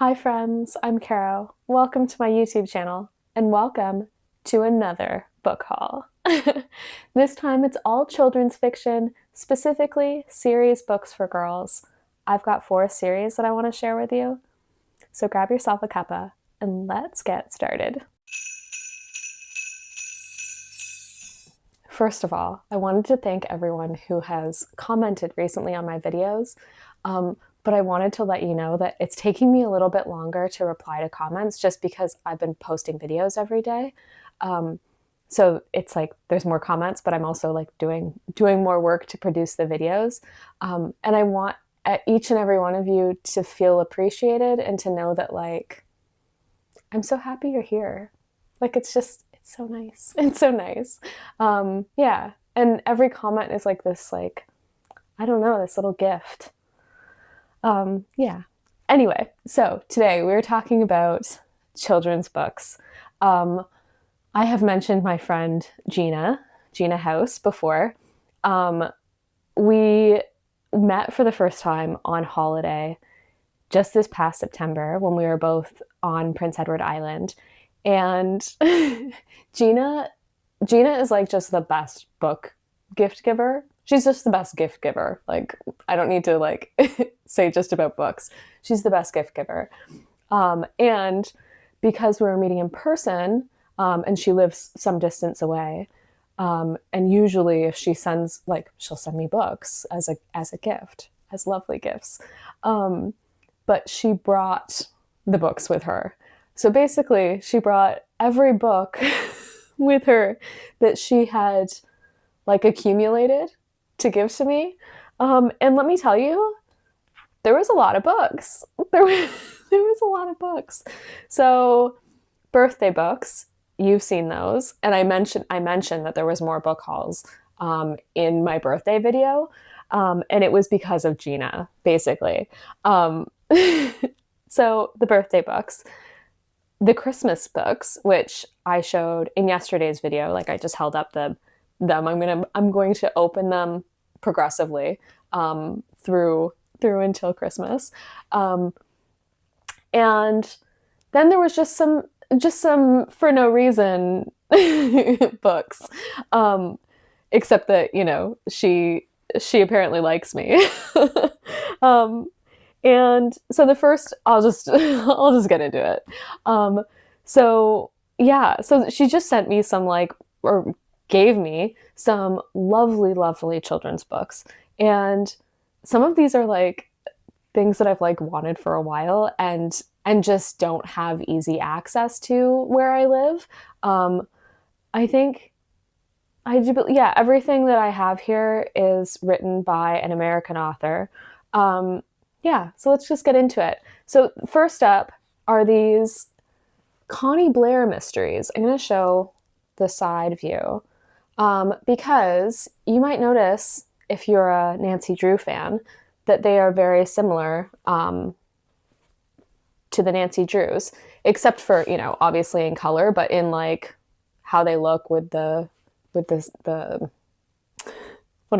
Hi friends, I'm Caro. Welcome to my YouTube channel, and welcome to another book haul. This time it's all children's fiction, specifically series books for girls. I've got 4 series that I want to share with you, so grab yourself a cuppa and let's get started. First of all, I wanted to thank everyone who has commented recently on my videos. But I wanted to let you know that it's taking me a little bit longer to reply to comments just because I've been posting videos every day. So it's like there's more comments, but I'm also like doing more work to produce the videos. And I want each and every one of you to feel appreciated and to know that like I'm so happy you're here. Like it's so nice. It's so nice. Yeah. And every comment is like this, like, I don't know, this little gift. Yeah. Anyway, so today we're talking about children's books. I have mentioned my friend Gina House before. We met for the first time on holiday just this past September when we were both on Prince Edward Island. And Gina is like just the best book gift giver. She's just the best gift giver. Like, I don't need to like say just about books. She's the best gift giver. And because we were meeting in person, and she lives some distance away, and usually if she sends, like, she'll send me books as a gift, as lovely gifts. But she brought the books with her. So basically, she brought every book with her that she had like accumulated to give to me. And let me tell you, there was a lot of books. There was a lot of books. So birthday books, you've seen those. And I mentioned that there was more book hauls in my birthday video. And it was because of Gina, basically. So the birthday books, the Christmas books, which I showed in yesterday's video, like I just held up them. I'm going to open them progressively through until Christmas, and then there was just some for no reason books, except that, you know, she apparently likes me. And so the first, I'll just get into it. So yeah, so she just sent me some or gave me some lovely children's books. And some of these are like things that I've like wanted for a while and just don't have easy access to where I live. I think everything that I have here is written by an American author. Yeah, so let's just get into it. So first up are these Connie Blair mysteries. I'm going to show the side view. Because you might notice, if you're a Nancy Drew fan, that they are very similar to the Nancy Drews, except for, you know, obviously in color, but in like how they look with the what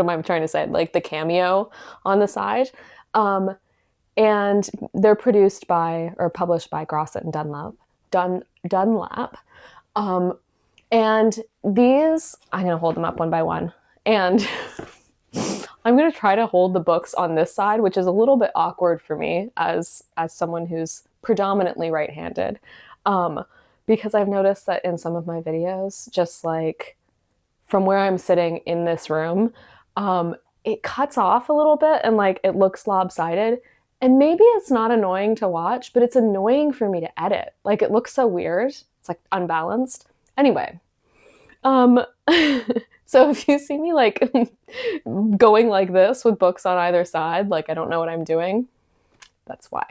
am I trying to say? Like the cameo on the side. And they're produced by or published by Grosset and Dunlap. And these, I'm going to hold them up one by one. And I'm going to try to hold the books on this side, which is a little bit awkward for me as someone who's predominantly right-handed. Because I've noticed that in some of my videos, just like from where I'm sitting in this room, it cuts off a little bit and like it looks lopsided. And maybe it's not annoying to watch, but it's annoying for me to edit. Like it looks so weird. It's like unbalanced. Anyway, so if you see me like going like this with books on either side, like I don't know what I'm doing, that's why.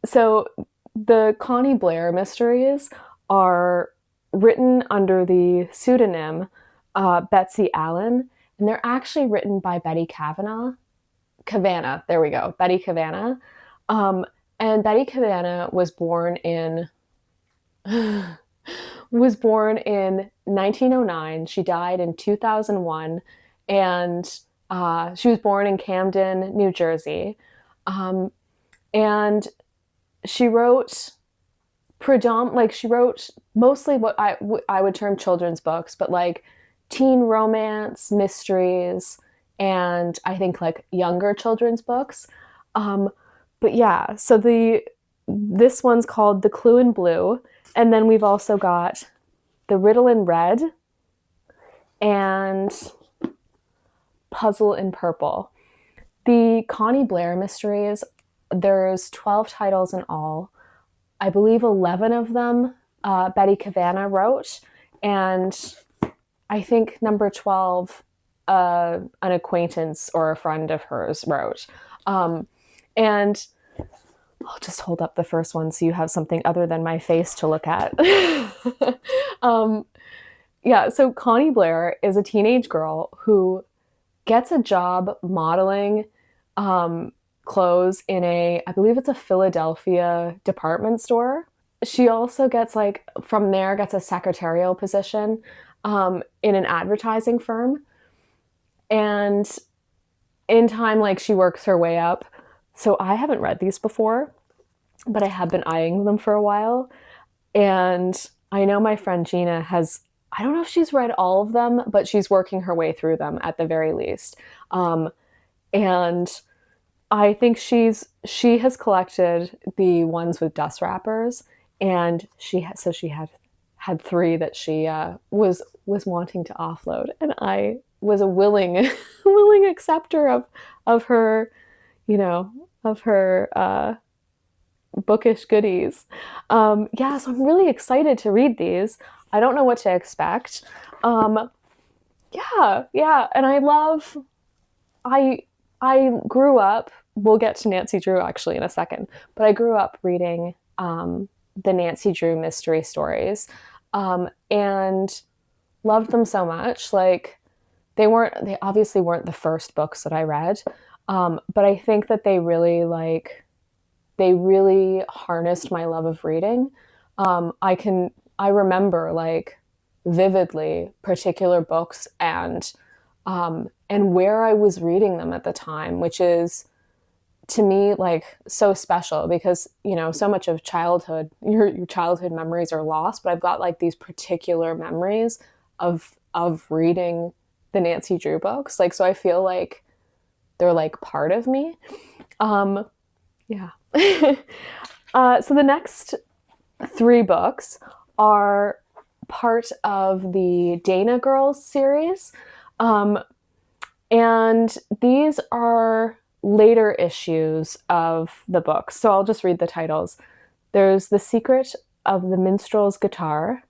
So the Connie Blair mysteries are written under the pseudonym Betsy Allan, and they're actually written by Betty Cavanagh. There we go, Betty Cavanagh. And Betty Cavanagh was born in 1909. She died in 2001, and she was born in Camden, New Jersey. And she wrote she wrote mostly what I would term children's books, but like teen romance, mysteries, and I think like younger children's books. But yeah, so this one's called The Clue in Blue, and then we've also got The Riddle in Red and Puzzle in Purple. The Connie Blair mysteries, there's 12 titles in all. I believe 11 of them Betty Cavanagh wrote, and I think number 12 an acquaintance or a friend of hers wrote. And I'll just hold up the first one so you have something other than my face to look at. Yeah, so Connie Blair is a teenage girl who gets a job modeling clothes in I believe it's a Philadelphia department store. She also from there gets a secretarial position in an advertising firm. And in time, like, she works her way up. So I haven't read these before, but I have been eyeing them for a while. And I know my friend Gina I don't know if she's read all of them, but she's working her way through them at the very least. And I think she has collected the ones with dust wrappers, and she had 3 that she was wanting to offload, and I was a willing acceptor of her, of her bookish goodies. Yeah, so I'm really excited to read these. I don't know what to expect. Yeah, and I grew up, we'll get to Nancy Drew actually in a second, but I grew up reading the Nancy Drew mystery stories and loved them so much. Like, they obviously weren't the first books that I read, but I think that they really harnessed my love of reading. I remember like vividly particular books and where I was reading them at the time, which is to me like so special because, so much of childhood, your childhood memories are lost, but I've got like these particular memories of reading the Nancy Drew books. Like, so I feel like they're like part of me. Yeah. So the next 3 books are part of the Dana Girls series. And these are later issues of the books. So I'll just read the titles. There's The Secret of the Minstrel's Guitar.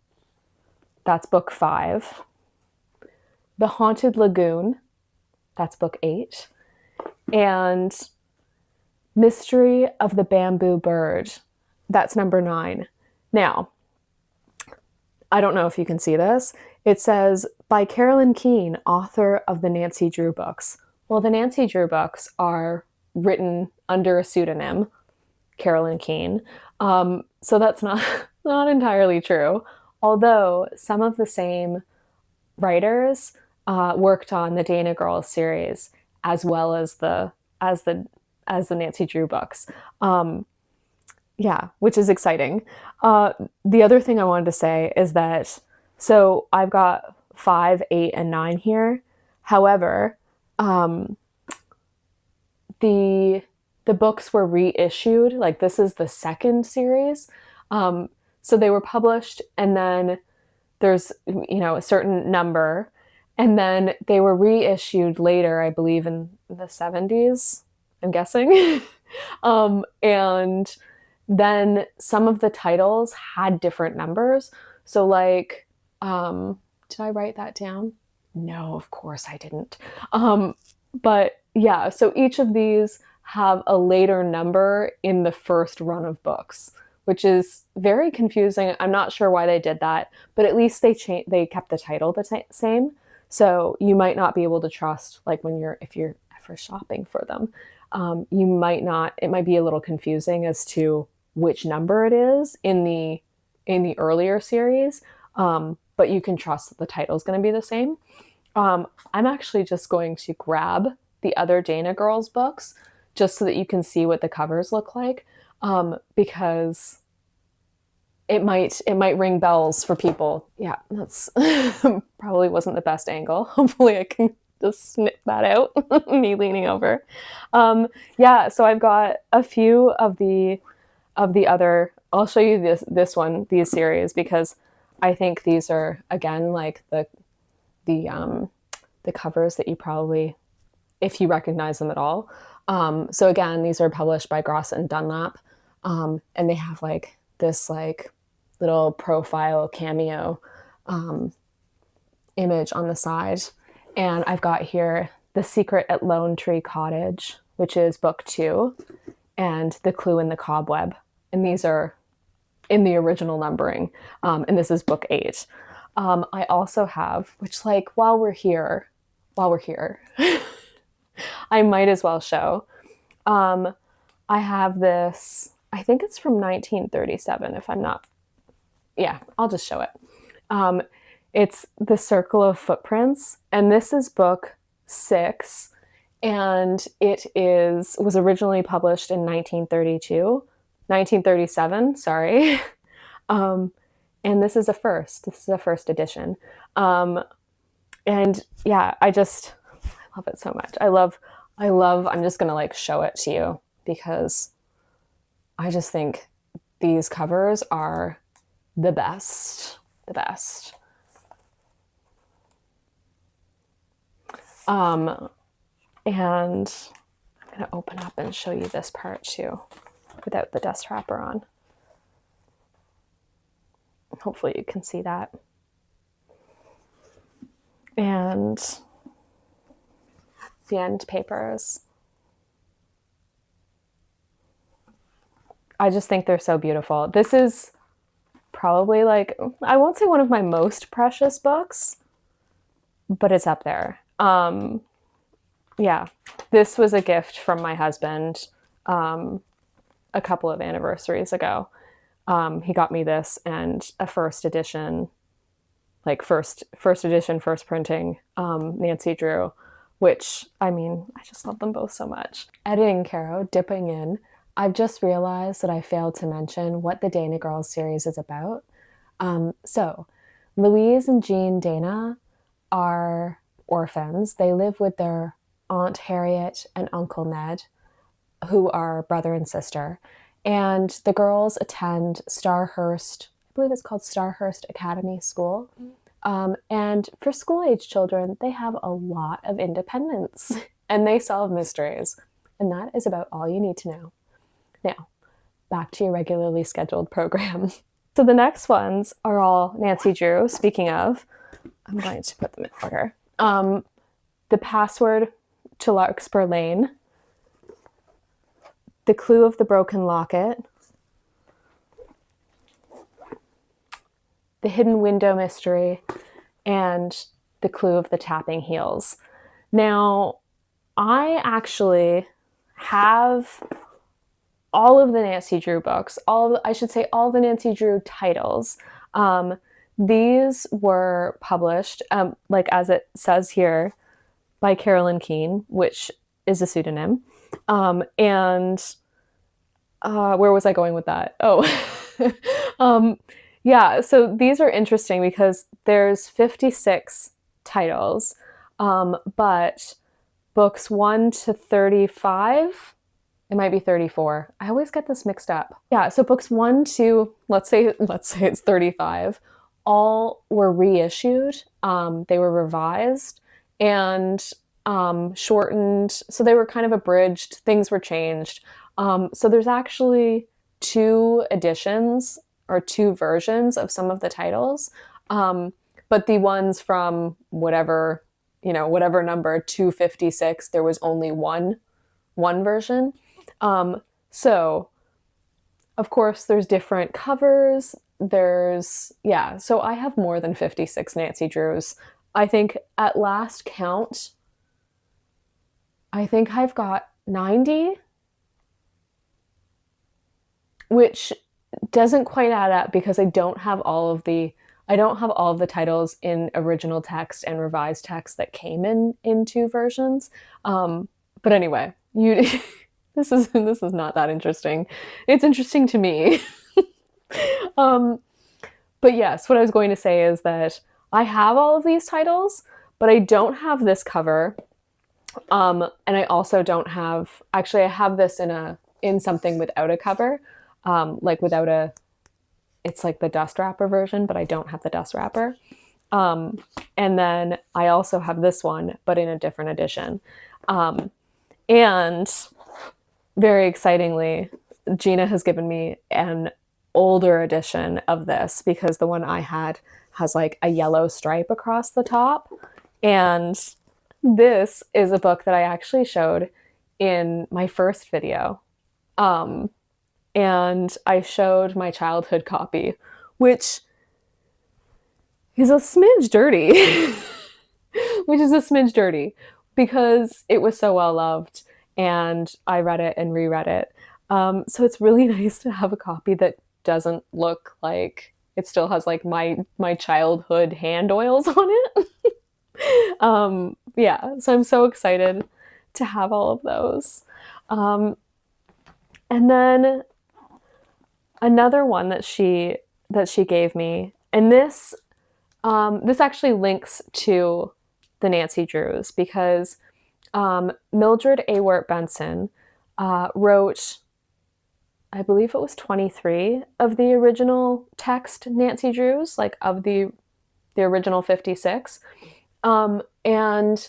That's book 5. The Haunted Lagoon. That's book 8. And Mystery of the Bamboo Bird. That's number 9. Now, I don't know if you can see this. It says, by Carolyn Keene, author of the Nancy Drew books. Well, the Nancy Drew books are written under a pseudonym, Carolyn Keene. So that's not entirely true. Although some of the same writers worked on the Dana Girls series as well as the Nancy Drew books. Yeah, which is exciting. The other thing I wanted to say is that, so I've got 5, 8, and 9 here. However, the books were reissued. Like, this is the second series. So they were published, and then there's, a certain number, and then they were reissued later, I believe in the 70s, I'm guessing. And then some of the titles had different numbers. So like, did I write that down? No, of course I didn't. But yeah, so each of these have a later number in the first run of books, which is very confusing. I'm not sure why they did that, but at least they kept the title the same. So you might not be able to trust, like, if you're ever shopping for them, it might be a little confusing as to which number it is in the earlier series. But you can trust that the title is going to be the same. I'm actually just going to grab the other Dana Girls books just so that you can see what the covers look like, because it might ring bells for people. Yeah, that's probably wasn't the best angle. Hopefully I can just snip that out, me leaning over. Yeah, so I've got a few of the other, I'll show you these series, because I think these are, again, like the covers that you probably, if you recognize them at all. So again, these are published by Gross and Dunlap, and they have like this like little profile cameo image on the side. And I've got here The Secret at Lone Tree Cottage, which is book 2, and The Clue in the Cobweb. And these are in the original numbering. And this is book 8. I also have, which, like, while we're here, I might as well show. I have this, I think it's from 1937, if I'm not, yeah, I'll just show it. It's The Circle of Footprints, and this is book 6, and it was originally published in 1937, sorry. And this is a first. This is a first edition. And yeah, I love it so much. I'm just gonna like show it to you, because I just think these covers are the best. And I'm gonna open up and show you this part too, without the dust wrapper on. Hopefully you can see that. And the end papers. I just think they're so beautiful. This is probably, like, I won't say one of my most precious books, but it's up there. Yeah, this was a gift from my husband a couple of anniversaries ago. He got me this and a first edition, like first edition, first printing, Nancy Drew, which, I mean, I just love them both so much. Editing Caro, dipping in. I've just realized that I failed to mention what the Dana Girls series is about. So Louise and Jean Dana are orphans. They live with their Aunt Harriet and Uncle Ned, who are brother and sister. And the girls attend Starhurst, I believe it's called Starhurst Academy School. And for school-age children, they have a lot of independence and they solve mysteries. And that is about all you need to know. Now, back to your regularly scheduled program. So the next ones are all Nancy Drew. Speaking of, I'm going to put them in order. The Password to Larkspur Lane, The Clue of the Broken Locket, The Hidden Window Mystery, and The Clue of the Tapping Heels. Now, I actually have all of the Nancy Drew books, all the Nancy Drew titles. These were published, like as it says here, by Carolyn Keene, which is a pseudonym. And where was I going with that? Oh, yeah, so these are interesting because there's 56 titles, but books 1 to 35, it might be 34. I always get this mixed up. Yeah, so books 1 to, let's say it's 35, all were reissued. They were revised and shortened. So they were kind of abridged. Things were changed. So there's actually 2 editions or 2 versions of some of the titles. But the ones from whatever number, 256, there was only one version. So of course there's different covers. So I have more than 56 Nancy Drews. I think at last count, I think I've got 90, which doesn't quite add up because I don't have all of the titles in original text and revised text that came in 2 versions. But anyway, this is not that interesting. It's interesting to me. But yes, what I was going to say is that I have all of these titles, but I don't have this cover. And I also don't have, actually I have this in something without a cover, like without a, it's like the dust wrapper version, but I don't have the dust wrapper. And then I also have this one, but in a different edition. And very excitingly, Gina has given me an older edition of this because the one I had has like a yellow stripe across the top. And this is a book that I actually showed in my first video. And I showed my childhood copy, which is a smidge dirty, which is a smidge dirty because it was so well loved and I read it and reread it. So it's really nice to have a copy that doesn't look like it still has like my childhood hand oils on it. Yeah, so I'm so excited to have all of those. And then another one that she gave me, and this actually links to the Nancy Drews because Mildred A. Wirt Benson wrote, I believe it was 23 of the original text Nancy Drews, like of the original 56. And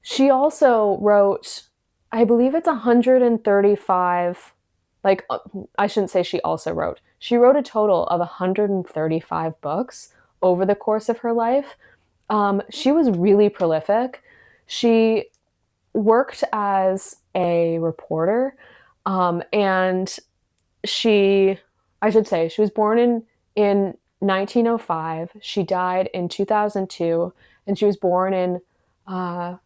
she also wrote, I believe it's 135, like, I shouldn't say she also wrote. She wrote a total of 135 books over the course of her life. She was really prolific. She worked as a reporter, and she was born in 1905. She died in 2002, and she was born in,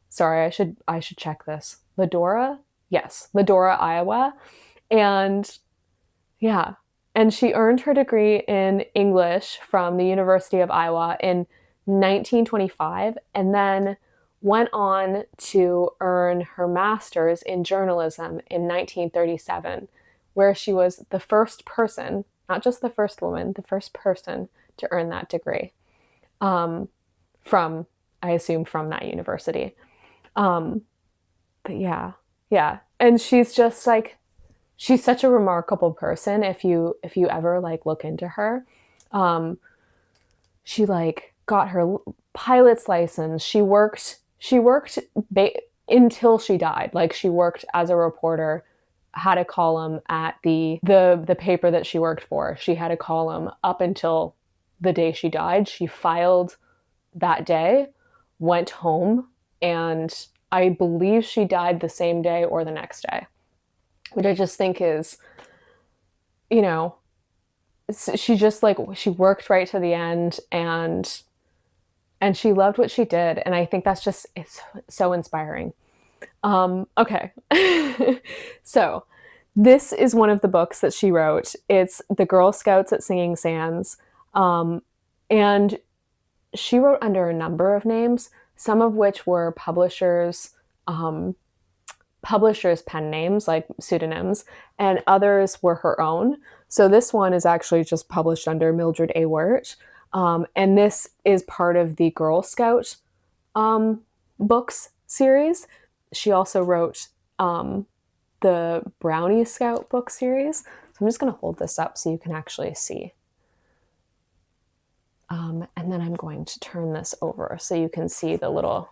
sorry, I should check this. Ladora? Yes, Ladora, Iowa. And yeah, and she earned her degree in English from the University of Iowa in 1925, and then went on to earn her master's in journalism in 1937, where she was the first person, not just the first woman, the first person to earn that degree from, I assume, from that university. But yeah. And she's just like, she's such a remarkable person. If you ever like look into her, she like got her pilot's license. She worked until she died. Like she worked as a reporter, had a column at the paper that she worked for. She had a column up until the day she died. She filed that day, went home, and I believe she died the same day or the next day, which I just think is, you know, she just like, she worked right to the end and she loved what she did. And I think that's just, it's so inspiring. Okay. So this is one of the books that she wrote. It's The Girl Scouts at Singing Sands. And she wrote under a number of names, some of which were publishers' pen names, like pseudonyms, and others were her own. So this one is actually just published under Mildred A. Wirt. And this is part of the Girl Scout books series. She also wrote the Brownie Scout book series. So I'm just going to hold this up so you can actually see. And then I'm going to turn this over so you can see the little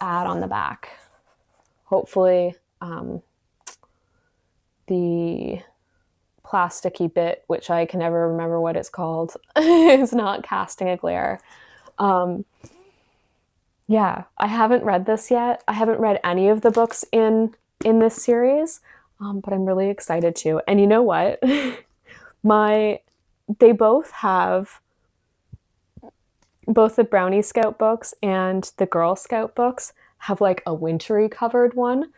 ad on the back. Hopefully, the plasticky bit, which I can never remember what it's called, is not casting a glare. Yeah, I haven't read this yet. I haven't read any of the books in this series, but I'm really excited to. And you know what? They both have, both the Brownie Scout books and the Girl Scout books have like a wintry covered one.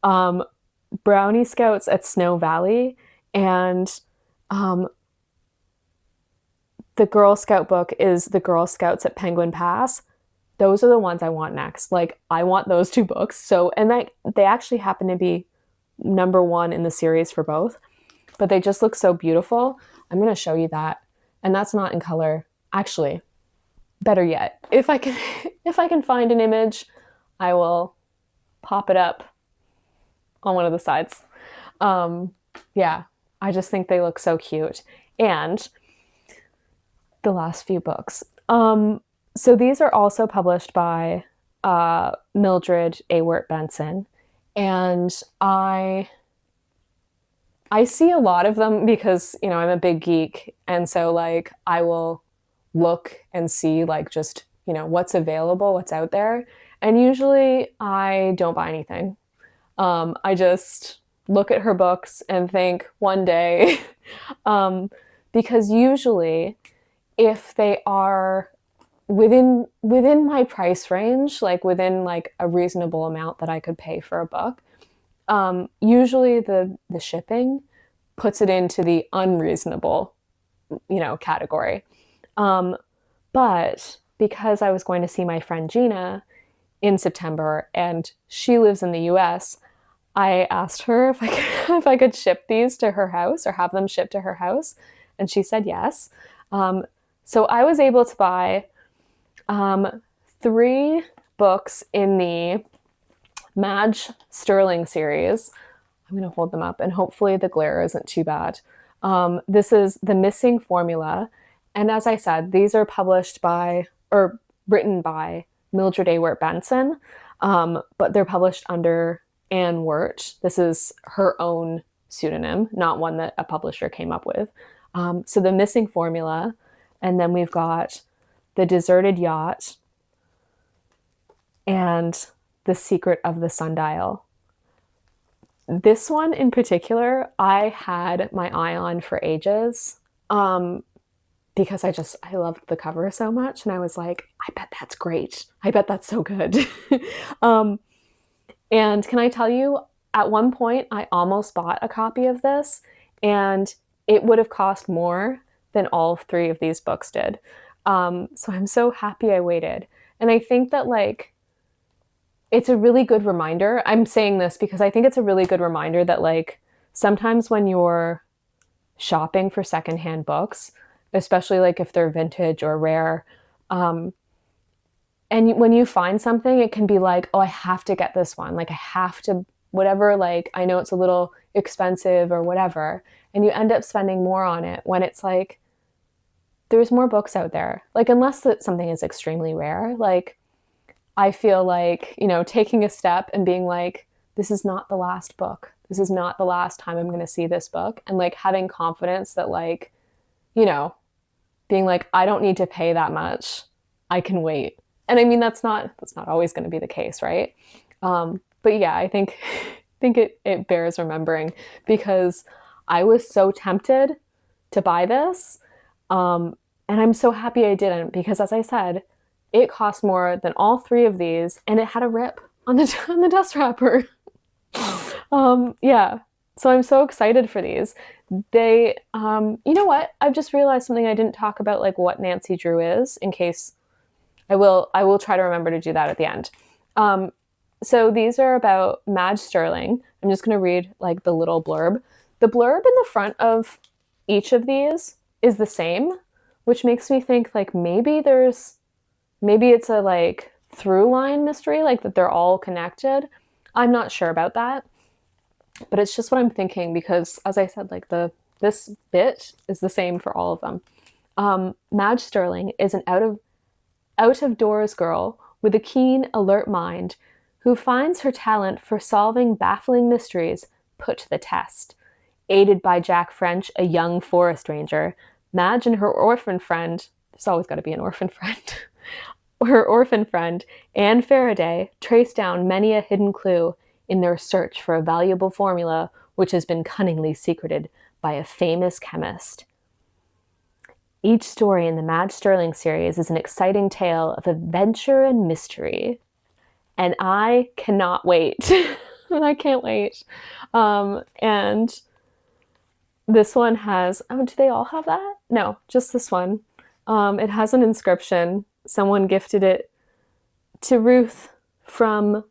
Brownie Scouts at Snow Valley and the Girl Scout book is the Girl Scouts at Penguin Pass. Those are the ones I want next. Like, I want those two books. So, and they actually happen to be #1 in the series for both. But they just look so beautiful. I'm going to show you that. And that's not in color. Actually, better yet, if I can find an image, I will pop it up on one of the sides. Yeah, I just think they look so cute. And the last few books. So these are also published by Mildred A. Wirt Benson. And I see a lot of them because, you know, I'm a big geek. And so like I will look and see like just, you know, what's available, what's out there. And usually I don't buy anything. I just look at her books and think one day, because usually if they are within my price range, like within like a reasonable amount that I could pay for a book, usually the shipping puts it into the unreasonable, you know, category. But because I was going to see my friend Gina in September and she lives in the US, I asked her if I could ship these to her house or have them shipped to her house. And she said yes. So I was able to buy 3 books in the Madge Sterling series. I'm going to hold them up and hopefully the glare isn't too bad. This is The Missing Formula. And as I said, these are published by, or written by, Mildred A. Wirt Benson, but they're published under Anne Wirt. This is her own pseudonym, not one that a publisher came up with. So The Missing Formula, and then we've got The Deserted Yacht and The Secret of the Sundial. This one in particular, I had my eye on for ages, because I loved the cover so much, and I was like, I bet that's great. I bet that's so good. And can I tell you, at one point, I almost bought a copy of this, and it would have cost more than all 3 of these books did. So I'm so happy I waited. And I think that, like, it's a really good reminder. I'm saying this because I think it's a really good reminder that, like, sometimes when you're shopping for secondhand books, especially like if they're vintage or rare, and when you find something, it can be like, oh, I have to get this one. Like I have to, whatever, like I know it's a little expensive or whatever. And you end up spending more on it when it's like, there's more books out there. Like unless something is extremely rare, like I feel like, you know, taking a step and being like, this is not the last book. This is not the last time I'm going to see this book. And like having confidence that like, you know, being like, I don't need to pay that much. I can wait. And I mean, that's not always going to be the case, right? But yeah, I think it bears remembering because I was so tempted to buy this. And I'm so happy I didn't because as I said, it cost more than all 3 of these and it had a rip on the dust wrapper. Yeah. So I'm so excited for these. They, you know what? I've just realized something I didn't talk about, like what Nancy Drew is, in case I will try to remember to do that at the end. So these are about Madge Sterling. I'm just going to read like the little blurb. The blurb in the front of each of these is the same, which makes me think like maybe it's a like through line mystery, like that they're all connected. I'm not sure about that, but it's just what I'm thinking because as I said, like this bit is the same for all of them. Madge Sterling is an out of doors girl with a keen, alert mind who finds her talent for solving baffling mysteries put to the test. Aided by Jack French, a young forest ranger, Madge and her orphan friend, there's always got to be an orphan friend, her orphan friend, Anne Faraday, trace down many a hidden clue in their search for a valuable formula which has been cunningly secreted by a famous chemist. Each story in the Madge Sterling series is an exciting tale of adventure and mystery. And I cannot wait. And I can't wait. And this one has, do they all have that? No, just this one. It has an inscription. Someone gifted it to Ruth from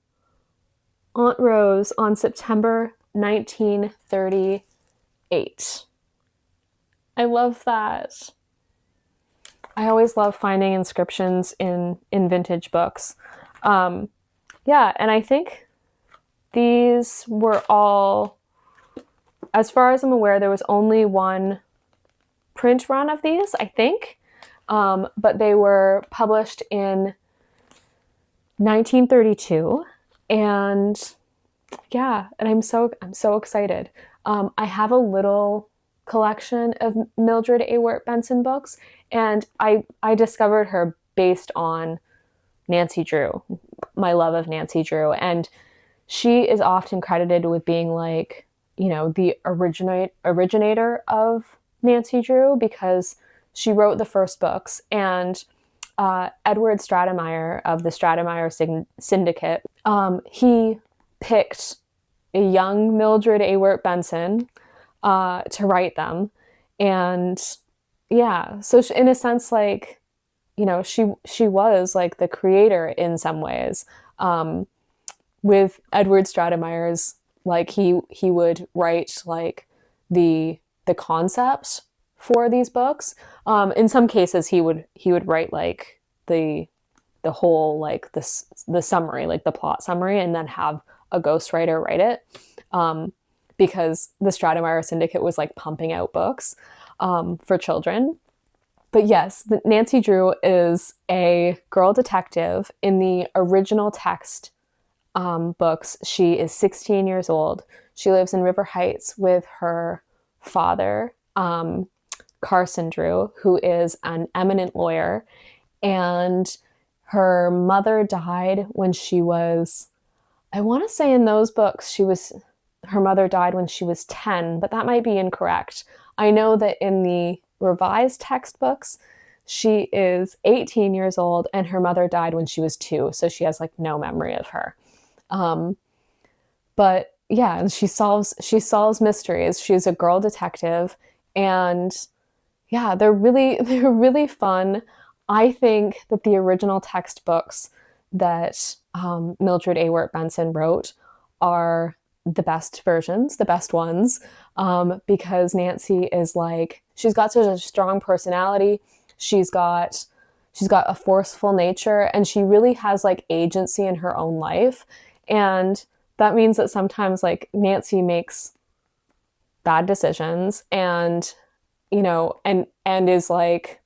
Aunt Rose on September 1938. I love that. I always love finding inscriptions in vintage books. Yeah, and I think these were all, as far as I'm aware, there was only one print run of these, I think. But they were published in 1932, and yeah, and I'm so excited. I have a little collection of Mildred A. Wirt Benson books, and I discovered her based on Nancy Drew, my love of Nancy Drew, and she is often credited with being like, you know, the originator of Nancy Drew, because she wrote the first books, and Edward Stratemeyer of the Stratemeyer Syndicate, he picked a young Mildred A. Wirt Benson to write them. And yeah, so in a sense, like, you know, she was like the creator in some ways. With Edward Stratemeyer's, like, he would write like the concepts for these books. In some cases, he would write like the whole, like the summary, like the plot summary, and then have a ghostwriter write it, because the Stratemeyer Syndicate was like pumping out books for children. But yes, Nancy Drew is a girl detective. In the original text books, she is 16 years old. She lives in River Heights with her father, Carson Drew, who is an eminent lawyer. And her mother died when she was, I want to say in those books, her mother died when she was 10, but that might be incorrect. I know that in the revised textbooks, she is 18 years old and her mother died when she was 2, so she has like no memory of her. But yeah, and she solves mysteries. She's a girl detective, and yeah, they're really fun. I think that the original textbooks that Mildred A. Wirt Benson wrote are the best versions, the best ones, because Nancy is like, she's got such a strong personality. She's got a forceful nature, and she really has like agency in her own life. And that means that sometimes like Nancy makes bad decisions, and, you know, and is like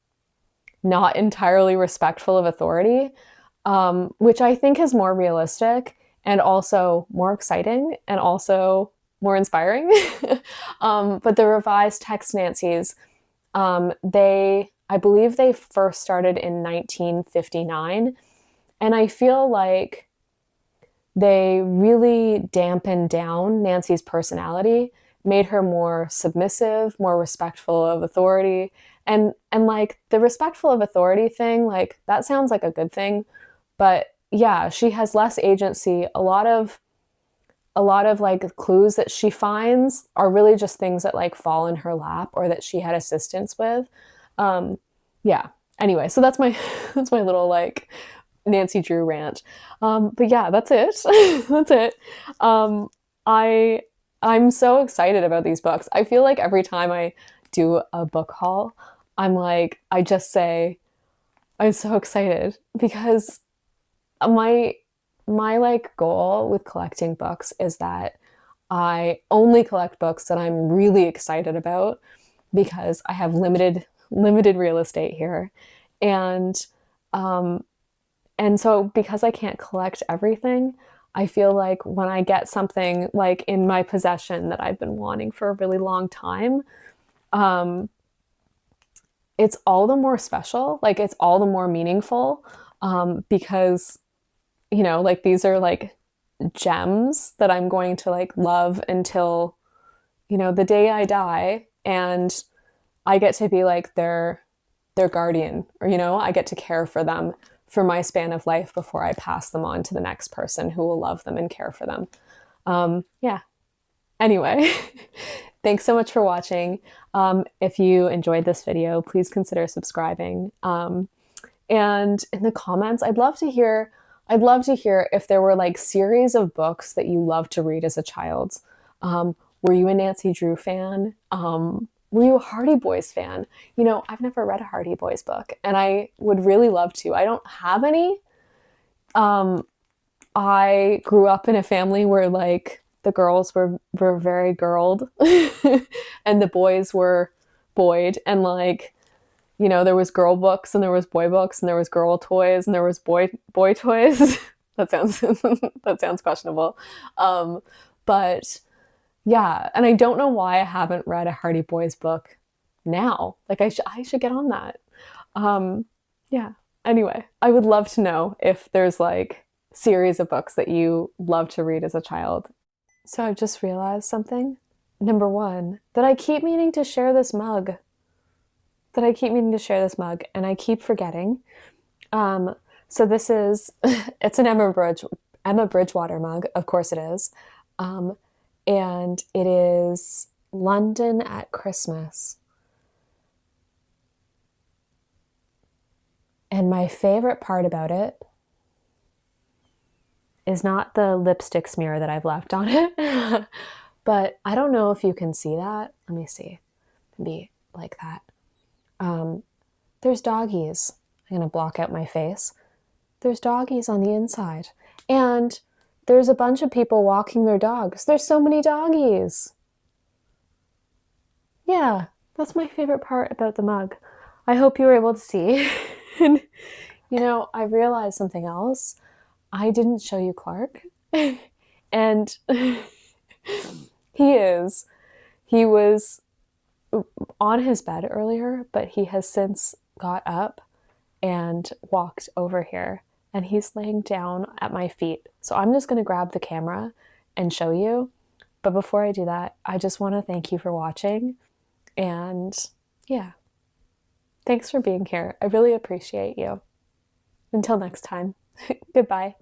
not entirely respectful of authority, which I think is more realistic and also more exciting and also more inspiring. But the revised text Nancy's, I believe they first started in 1959. And I feel like they really dampened down Nancy's personality, made her more submissive, more respectful of authority. And like the respectful of authority thing, like that sounds like a good thing, but yeah, she has less agency. A lot of like clues that she finds are really just things that like fall in her lap or that she had assistance with. Yeah. Anyway, so that's my little like Nancy Drew rant. But yeah, that's it. That's it. I'm so excited about these books. I feel like every time I do a book haul, I just say, I'm so excited, because my like goal with collecting books is that I only collect books that I'm really excited about, because I have limited real estate here. And so because I can't collect everything, I feel like when I get something like in my possession that I've been wanting for a really long time, it's all the more special, like it's all the more meaningful, because, you know, like these are like gems that I'm going to like love until, you know, the day I die, and I get to be like their guardian, or, you know, I get to care for them for my span of life before I pass them on to the next person who will love them and care for them. Yeah. Anyway, thanks so much for watching. If you enjoyed this video, please consider subscribing. And in the comments, I'd love to hear if there were like series of books that you loved to read as a child. Were you a Nancy Drew fan? Were you a Hardy Boys fan? You know, I've never read a Hardy Boys book, and I would really love to. I don't have any. I grew up in a family where like the girls were very girled and the boys were boyed, and like, you know, there was girl books and there was boy books and there was girl toys and there was boy toys. That sounds questionable. But yeah, and I don't know why I haven't read a Hardy Boys book now. Like I should get on that. Yeah. Anyway, I would love to know if there's like series of books that you love to read as a child. So I've just realized something. Number one, that I keep meaning to share this mug. And I keep forgetting. So this is, it's an Emma Bridgewater mug. Of course it is. And it is London at Christmas. And my favorite part about it is not the lipstick smear that I've left on it, but I don't know if you can see that. Let me see. Maybe like that. There's doggies. I'm going to block out my face. There's doggies on the inside. And there's a bunch of people walking their dogs. There's so many doggies. Yeah, that's my favorite part about the mug. I hope you were able to see. And, you know, I realized something else. I didn't show you Clark. And he was on his bed earlier, but he has since got up and walked over here. And he's laying down at my feet. So I'm just going to grab the camera and show you. But before I do that, I just want to thank you for watching. And yeah, thanks for being here. I really appreciate you. Until next time, goodbye.